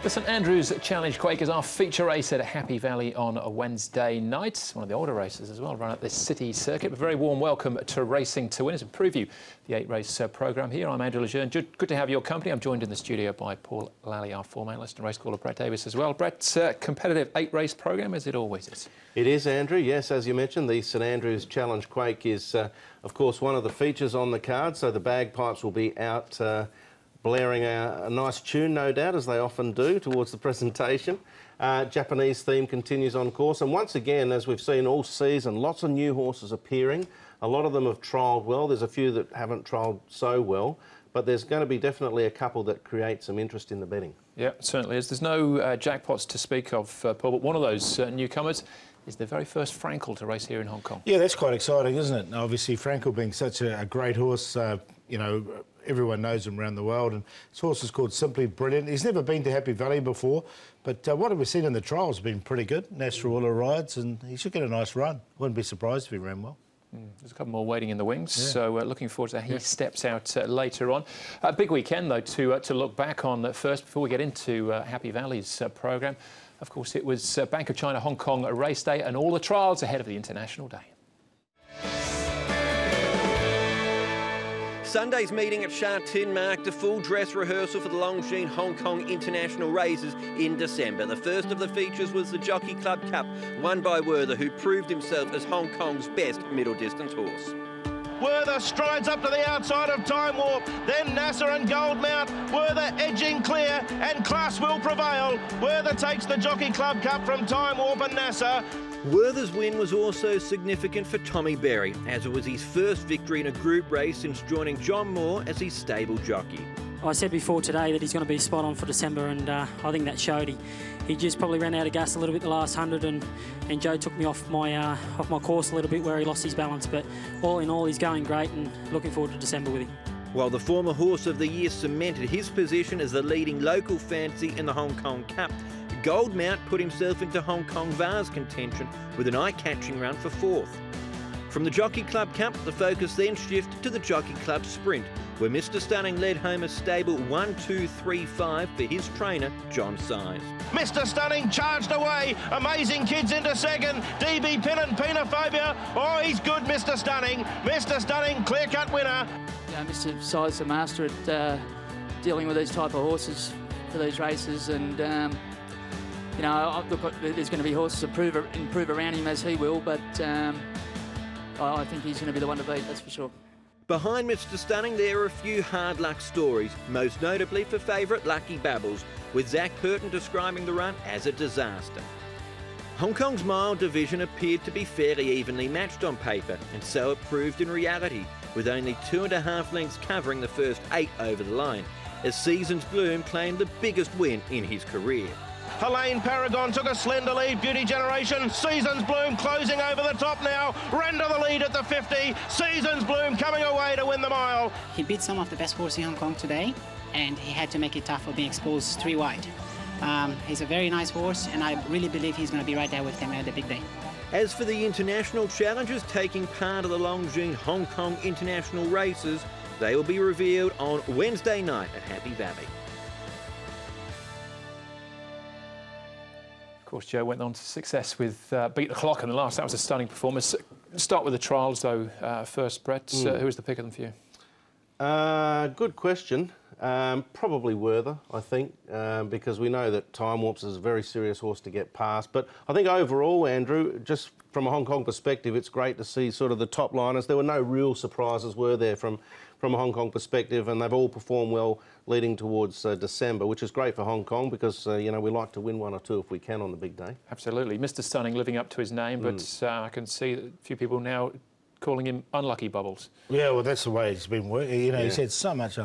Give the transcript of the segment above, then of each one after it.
The St Andrews Challenge Quake is our feature race at Happy Valley on a Wednesday night. It's one of the older races as well, run at this city circuit. A very warm welcome to Racing to Win as we preview the 8-race programme here. I'm Andrew Lejeune. Good to have your company. I'm joined in the studio by Paul Lally, our form analyst, and race caller Brett Davis as well. Brett, competitive 8-race programme as it always is. It is, Andrew. Yes, as you mentioned, the St Andrews Challenge Quake is, of course, one of the features on the card. So the bagpipes will be out blaring a nice tune, no doubt, as they often do towards the presentation. Japanese theme continues on course. And once again, as we've seen all season, lots of new horses appearing. A lot of them have trialled well. There's a few that haven't trialled so well. But there's going to be definitely a couple that create some interest in the betting. Yeah, it certainly is. There's no jackpots to speak of, Paul, but one of those newcomers is the very first Frankel to race here in Hong Kong. Yeah, that's quite exciting, isn't it? Obviously, Frankel being such a great horse, you know, everyone knows him around the world, and his horse is called Simply Brilliant. He's never been to Happy Valley before, but what we've seen in the trials has been pretty good. Nasrullah rides, and he should get a nice run. Wouldn't be surprised if he ran well. There's a couple more waiting in the wings, so looking forward to how he steps out later on. A big weekend, though, to look back on first before we get into Happy Valley's programme. Of course, it was Bank of China Hong Kong race day and all the trials ahead of the International Day. Sunday's meeting at Sha Tin marked a full dress rehearsal for the Longines Hong Kong International races in December. The first of the features was the Jockey Club Cup, won by Werther, who proved himself as Hong Kong's best middle-distance horse. Werther strides up to the outside of Time Warp, then Nasser and Goldmount. Werther edging clear, and class will prevail. Werther takes the Jockey Club Cup from Time Warp and Nasser. Werther's win was also significant for Tommy Berry, as it was his first victory in a group race since joining John Moore as his stable jockey. I said before today that he's going to be spot on for December, and I think that showed. He just probably ran out of gas a little bit the last 100, and Joe took me off my course a little bit where he lost his balance. But all in all, he's going great, and looking forward to December with him. While the former Horse of the Year cemented his position as the leading local fancy in the Hong Kong Cup, Goldmount put himself into Hong Kong Vase contention with an eye-catching run for fourth. From the Jockey Club Cup, the focus then shifted to the Jockey Club Sprint, where Mr Stunning led home a stable 1, 2, 3, 5 for his trainer, John Size. Mr Stunning charged away. Amazing Kids into second. DB Pin and Penophobia. Oh, he's good, Mr Stunning. Mr Stunning, clear-cut winner. Yeah, Mr Size, the master at dealing with these type of horses for these races, and you know, look, there's going to be horses improve around him as he will, but I think he's going to be the one to beat, that's for sure. Behind Mr Stunning, there are a few hard luck stories, most notably for favourite Lucky Babbles, with Zach Purton describing the run as a disaster. Hong Kong's mile division appeared to be fairly evenly matched on paper, and so it proved in reality, with only 2.5 lengths covering the first 8 over the line, as Seasons Bloom claimed the biggest win in his career. Helene Paragon took a slender lead. Beauty Generation. Seasons Bloom closing over the top now. Render the lead at the 50. Seasons Bloom coming away to win the mile. He beat some of the best horses in Hong Kong today, and he had to make it tough for being exposed 3 wide. He's a very nice horse, and I really believe he's going to be right there with him at the big day. As for the international challengers taking part of the Longines Hong Kong International races, they will be revealed on Wednesday night at Happy Valley. Of course, Joe went on to success with Beat the Clock in the last. That was a stunning performance. Start with the trials, though, first, Brett. Who was the pick of them for you? Good question. Probably Werther, I think, because we know that Time Warps is a very serious horse to get past. But I think overall, Andrew, just from a Hong Kong perspective, it's great to see sort of the top liners. There were no real surprises, were there, from a Hong Kong perspective, and they've all performed well leading towards December, which is great for Hong Kong because, you know, we like to win 1 or 2 if we can on the big day. Absolutely. Mr Stunning living up to his name, but I can see that a few people now calling him Unlucky Bubbles. Yeah, well, that's the way it's been working. You know, he's had so much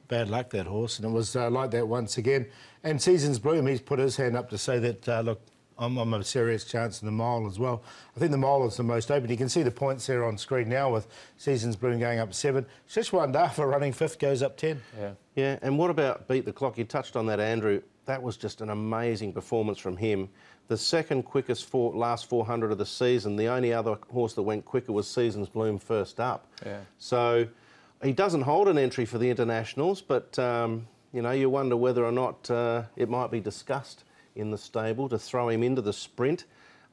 bad luck, that horse, and it was like that once again. And Seasons Bloom, he's put his hand up to say that, look, I'm a serious chance in the mile as well. I think the mile is the most open. You can see the points there on screen now with Seasons Bloom going up 7. Shishwanda for running 5th goes up 10. Yeah, and what about Beat the Clock? You touched on that, Andrew. That was just an amazing performance from him. The second quickest last 400 of the season. The only other horse that went quicker was Seasons Bloom first up. So he doesn't hold an entry for the internationals, but You know, you wonder whether or not it might be discussed in the stable to throw him into the sprint,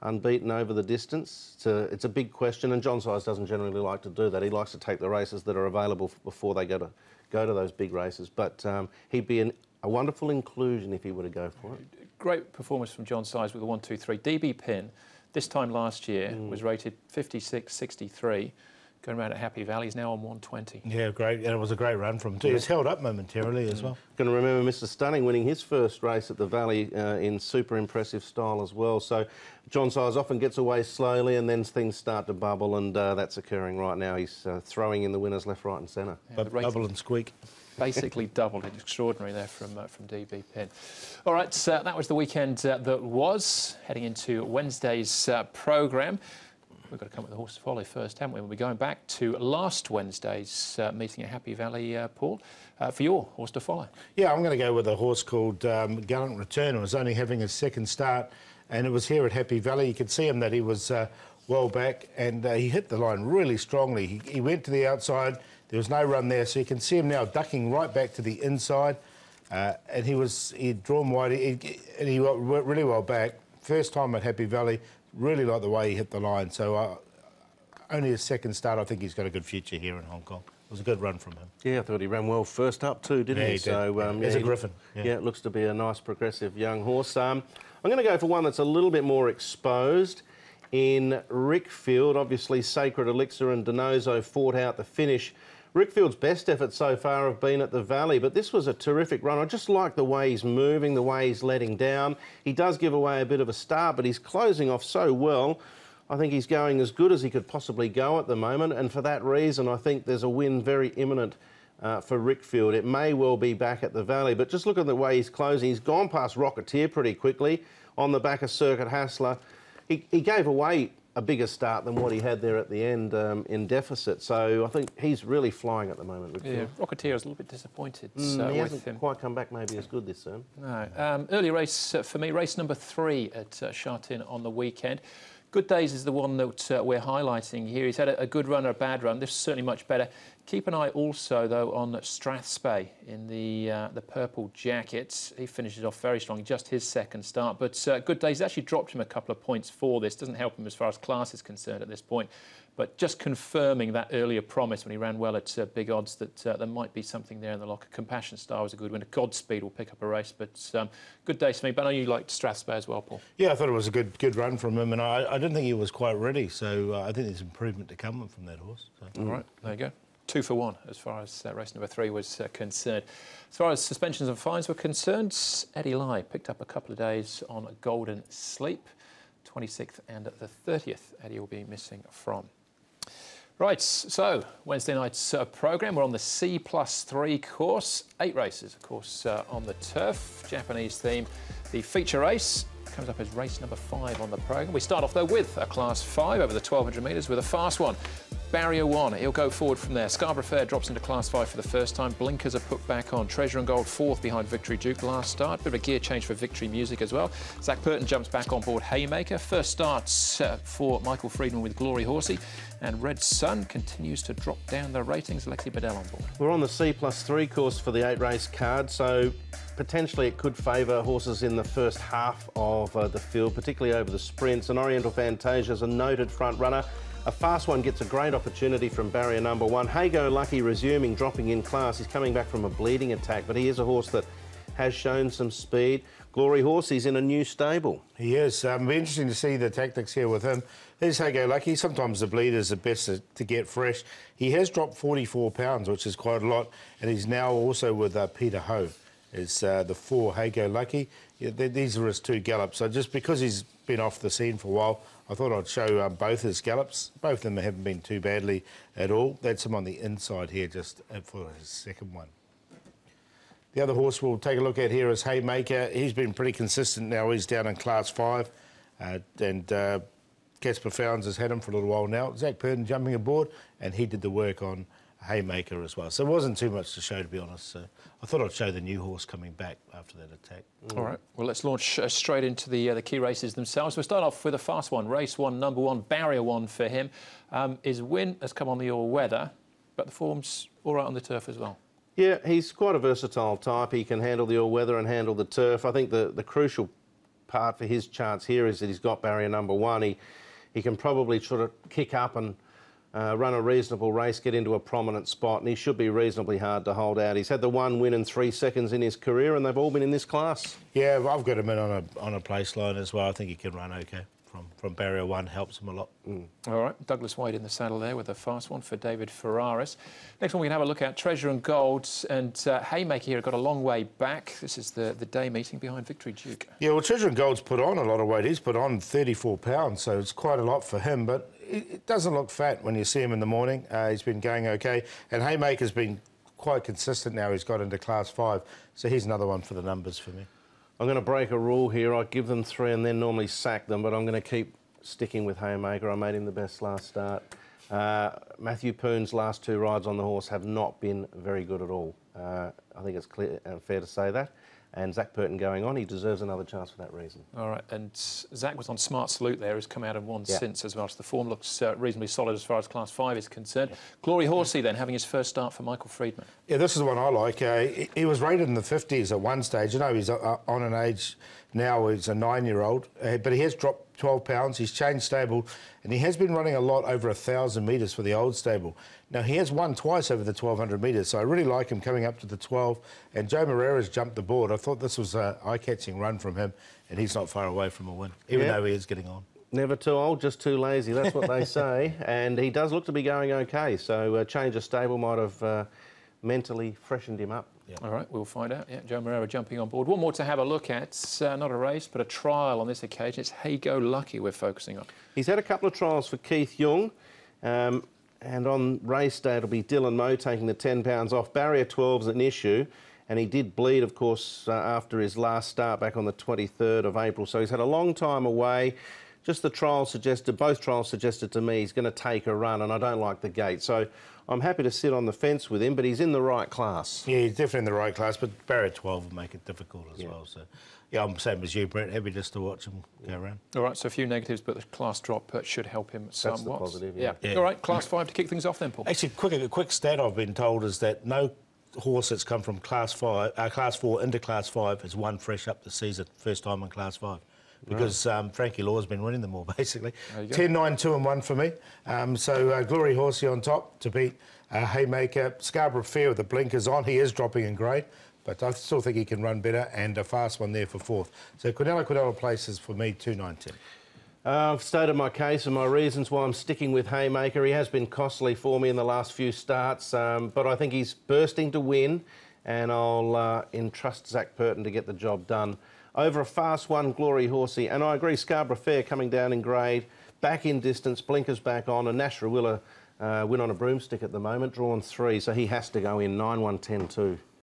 unbeaten over the distance. It's a big question, and John Size doesn't generally like to do that. He likes to take the races that are available before they go to those big races. But he'd be a wonderful inclusion if he were to go for it. Great performance from John Size with the 1-2-3. DB Pin, this time last year, was rated 56.63. Going around at Happy Valley, he's now on 120. Yeah, great, and it was a great run from him too. He's held up momentarily as well. Going to remember Mr. Stunning winning his first race at the Valley in super impressive style as well. So John Size often gets away slowly and then things start to bubble, and that's occurring right now. He's throwing in the winners left, right and centre. Yeah, Bubble and squeak. Basically doubled. It's extraordinary there from DB Pin. All right, that was the weekend that was. Heading into Wednesday's programme. We've got to come with the horse to follow first, haven't we? We'll be going back to last Wednesday's meeting at Happy Valley, Paul, for your horse to follow. Yeah, I'm going to go with a horse called Gallant Return. It was only having his second start, and it was here at Happy Valley. You could see him that he was well back, and he hit the line really strongly. He went to the outside. There was no run there, so you can see him now ducking right back to the inside, and he'd drawn wide, and he went really well back. First time at Happy Valley. Really like the way he hit the line. So only his second start, I think he's got a good future here in Hong Kong. It was a good run from him. Yeah, I thought he ran well first up too, didn't he? Did. So, He's a griffin. Yeah, it looks to be a nice progressive young horse. I'm going to go for one that's a little bit more exposed. In Rickfield, obviously Sacred Elixir and Denozo fought out the finish. Rickfield's best efforts so far have been at the Valley, but this was a terrific run. I just like the way he's moving, the way he's letting down. He does give away a bit of a start, but he's closing off so well. I think he's going as good as he could possibly go at the moment, and for that reason, I think there's a win very imminent for Rickfield. It may well be back at the Valley, but just look at the way he's closing. He's gone past Rocketeer pretty quickly on the back of Circuit Hassler. He gave away a bigger start than what he had there at the end in deficit. So I think he's really flying at the moment. Yeah, Rocketeer is a little bit disappointed he hasn't quite come back maybe as good this term. No. Early race for me, race number 3 at Sha Tin on the weekend. Good Days is the one that we're highlighting here. He's had a good run or a bad run. This is certainly much better. Keep an eye also, though, on Strathspey in the purple jacket. He finishes off very strongly, just his second start. But Good Days actually dropped him a couple of points for this. Doesn't help him as far as class is concerned at this point. But just confirming that earlier promise when he ran well at big odds that there might be something there in the locker. Compassion Star was a good winner. Godspeed will pick up a race. But Good Days for me. But I know you liked Strathspey as well, Paul. Yeah, I thought it was a good run from him, and I didn't think he was quite ready. So I think there's improvement to come from that horse. So. All right, there you go. 2 for 1 as far as race number 3 was concerned. As far as suspensions and fines were concerned, Eddie Lai picked up a couple of days on a Golden Sleep. 26th and the 30th, Eddie will be missing from. Right, so Wednesday night's programme, we're on the C+3 course. 8 races, of course, on the turf. Japanese theme. The feature race comes up as race number 5 on the programme. We start off, though, with a Class 5 over the 1,200 metres with a fast one. Barrier 1, he'll go forward from there. Scarborough Fair drops into Class 5 for the first time. Blinkers are put back on. Treasure and Gold 4th behind Victory Duke last start. Bit of a gear change for Victory Music as well. Zach Burton jumps back on board Haymaker. First starts for Michael Friedman with Glory Horsey. And Red Sun continues to drop down the ratings. Alexi Bedell on board. We're on the C+3 course for the 8-race card, so potentially it could favour horses in the first half of the field, particularly over the sprints. And Oriental Fantasia is a noted front runner. A fast one gets a great opportunity from barrier number 1. Hago Lucky resuming, dropping in class. He's coming back from a bleeding attack, but he is a horse that has shown some speed. Glory Horse, he's in a new stable. He is. It'll be interesting to see the tactics here with him. There's Hago Lucky. Sometimes the bleeders are best to get fresh. He has dropped 44 pounds, which is quite a lot, and he's now also with Peter Ho. Is the 4 Hago Lucky. Yeah, these are his 2 gallops. So just because he's been off the scene for a while, I thought I'd show both his gallops. Both of them haven't been too badly at all. That's him on the inside here, just for his second one. The other horse we'll take a look at here is Haymaker. He's been pretty consistent now. He's down in Class 5. And Casper Founds has had him for a little while now. Zach Purden jumping aboard, and he did the work on Haymaker as well. So it wasn't too much to show, to be honest. So I thought I'd show the new horse coming back after that attack. All right. Well, let's launch straight into the key races themselves. We'll start off with a fast one. Race 1, number 1, barrier 1 for him. His win has come on the all-weather, but the form's all right on the turf as well. Yeah, he's quite a versatile type. He can handle the all-weather and handle the turf. I think the crucial part for his chance here is that he's got barrier number 1. He can probably sort of kick up and run a reasonable race, get into a prominent spot, and he should be reasonably hard to hold out. He's had the 1 win in 3 seconds in his career, and they've all been in this class. Yeah, I've got him in on a place line as well. I think he can run okay. From barrier 1 helps him a lot. All right, Douglas Wade in the saddle there with a fast one for David Ferraris. Next one we can have a look at, Treasure and Gold, and Haymaker here got a long way back. This is the day meeting behind Victory Duke. Yeah, well, Treasure and Gold's put on a lot of weight. He's put on 34 pounds, so it's quite a lot for him, but it doesn't look fat when you see him in the morning. He's been going okay, and Haymaker's been quite consistent now. He's got into Class 5, so he's another one for the numbers for me. I'm going to break a rule here. I give them 3 and then normally sack them, but I'm going to keep sticking with Haymaker. I made him the best last start. Matthew Poon's last 2 rides on the horse have not been very good at all. I think it's clear and fair to say that. And Zach Purton going on, he deserves another chance for that reason. All right, and Zach was on Smart Salute there, who's come out and won since as well. So the form looks reasonably solid as far as Class 5 is concerned. Glory Horsey then, having his first start for Michael Friedman. Yeah, this is the one I like. He was rated in the 50s at one stage. You know, he's on an age now, he's a 9-year-old, but he has dropped 12 pounds. He's changed stable, and he has been running a lot over 1,000 metres for the old stable. Now, he has won twice over the 1,200 metres, so I really like him coming up to the 12. And Joe Moreira's jumped the board. I thought this was an eye-catching run from him, and he's not far away from a win, even though he is getting on. Never too old, just too lazy. That's what they say. And he does look to be going okay, so a change of stable might have mentally freshened him up. Yeah. All right, we'll find out. Yeah, Joe Moreira jumping on board. One more to have a look at. Not a race, but a trial on this occasion. It's Hey Go Lucky we're focusing on. He's had a couple of trials for Keith Young. And on race day, it'll be Dylan Moe taking the 10 pounds off. Barrier 12's an issue. And he did bleed, of course, after his last start back on the 23rd of April. So he's had a long time away. Just the trials suggested, both trials suggested to me he's going to take a run, and I don't like the gate. So I'm happy to sit on the fence with him, but he's in the right class. Yeah, he's definitely in the right class, but barrier 12 will make it difficult as well. So, yeah, I'm the same as you, Brett. Happy just to watch him go around. All right, so a few negatives, but the class drop should help him somewhat. That's the positive, yeah. All right, Class 5 to kick things off then, Paul. Actually, a quick stat I've been told is that no horse that's come from Class 4 into Class 5 has won fresh up this season, first time in Class 5. Because Frankie Law's been winning them all, basically. 10, 9, 2 and 1 for me. So Glory Horsey on top to beat Haymaker. Scarborough Fair with the blinkers on. He is dropping in grade, but I still think he can run better, and a fast one there for 4th. So Quinella places for me 2, 9, 10. I've stated my case and my reasons why I'm sticking with Haymaker. He has been costly for me in the last few starts, but I think he's bursting to win, and I'll entrust Zach Purton to get the job done. Over a fast one, Glory Horsey, and I agree, Scarborough Fair coming down in grade, back in distance, blinkers back on, and Nash Rawilla win on a broomstick at the moment, drawn 3, so he has to go in 9, 1, 10, 2.